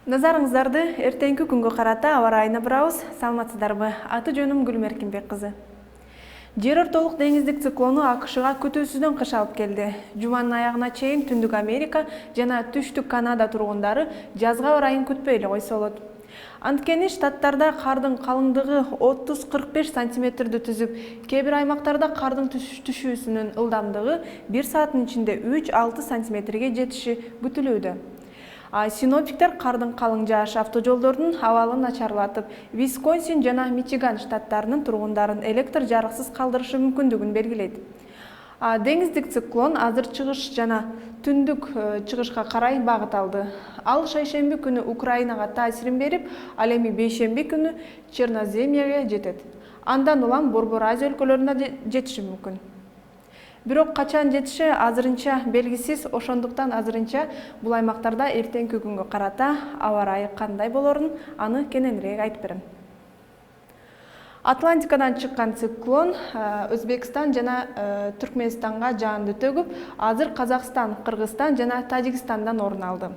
Назарыңыздарды эртеңки күнгө карата аба ырайына бурабыз. Саламатсыздарбы? Аты жөнүм Гүлмеркинбек кызы. Жер ортолук деңиздик циклону АКШга күтүүсүздөн кыш алып келди. Жуманын аягына чейин Түндүк Америка жана Түштүк Канада тургундары жазга ырайын күтпөй эле койсо болот. Анткени штаттарда кардын калыңдыгы 30-45 сантиметрди түзүп, кээ бир аймактарда кардын түшүүсүнүн ылдамдыгы 1 сааттын ичинде 3-6 сантиметрге жетиши күтүлүүдө. Синоптиктер кардын калың жаашы автожолдордун абалын начарлатып, Висконсин жана Мичиган штаттарынын тургундарын электр жарыксыз калдырышы мүмкүндүгүн белгилейт. Деңиздик циклон азыр чыгыш жана түндүк чыгышка карай багыт алды. Ал шейшемби күнү Украинага таасирин берип, ал эми бейшемби күнү Черноземьеге жетет. Андан улам Борбор Азия өлкөлөрүнө жетиши мүмкүн. Бирок качан жетиши азырынча белгисиз, ошондуктан азырынча бул аймактарда эртеңки күнгө карата аба ырайы кандай болорун аны кененирээк айтып берем. Атлантикадан чыккан циклон Өзбекстан жана Түркменистанга жаанды төгүп, азыр Казакстан, Кыргызстан жана Тажикстандан орун алды.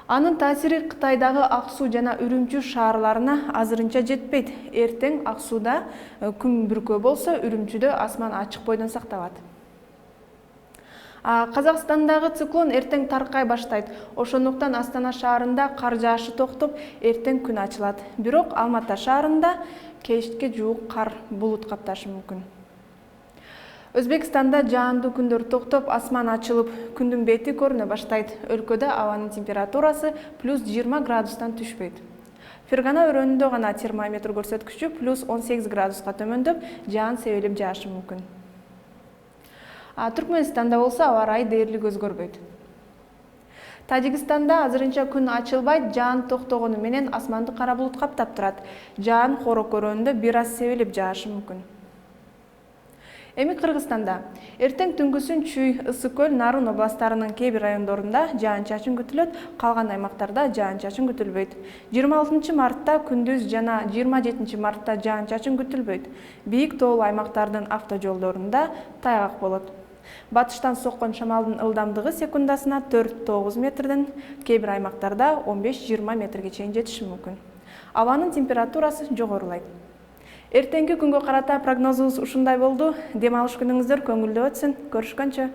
Анын таасири Кытайдагы Ак Суу жана Үрүмчү шаарларына азырынча жетпейт. Эртең Ак Сууда күн бүркөө болсо, Үрүмчүдө асман ачык бойдон сакталат. Казакстандагы циклон эртең таркай баштайт. Ошондуктан Астана шаарында кар жаашы токтоп, эртең күн ачылат. Бирок Алматы шаарында кечке жуук кар булут капташы мүмкүн. Өзбекстанда жаандуу күндөр токтоп, асман ачылып, күндүн бети көрүнө баштайт. Өлкөдө абанын температурасы +20 градустан түшпөйт. Фергана өрөөнүндө гана термометр көрсөткүчү +18 градуска төмөндөп, жаан себелип жаашы мүмкүн. Түркменистанда болсо аба ырайы дээрлик өзгөрбөйт. Тажикстанда азырынча күн ачылбайт, жаан токтогону менен асманды кара булут каптап турат. Жаан Хорок өрөөнүндө бир аз себелип жаашы мүмкүн. Эми Кыргызстанда эртең түнкүсүн Чүй, Ысык көл, Нарын областтарынын кээ бир райондорунда жаан-чачын күтүлөт, калган аймактарда жаан-чачын күтүлбөйт. 26 мартта күндүз жана 27 мартта жаан-чачын күтүлбөйт. Бийик тоолуу аймактардын автожолдорунда тайгак болот. Батыштан соккон шамалдын ылдамдыгы секундасына 4-9 метрден, кээ бир аймактарда 15-20 метрге чейин жетиши мүмкүн. Абанын температурасы жогорулайт. Эртеңки күнгө карата прогнозубуз ушундай болду. Дем алыш күнүңүздөр көңүлдүү өтсүн. Көрүшкөнчө.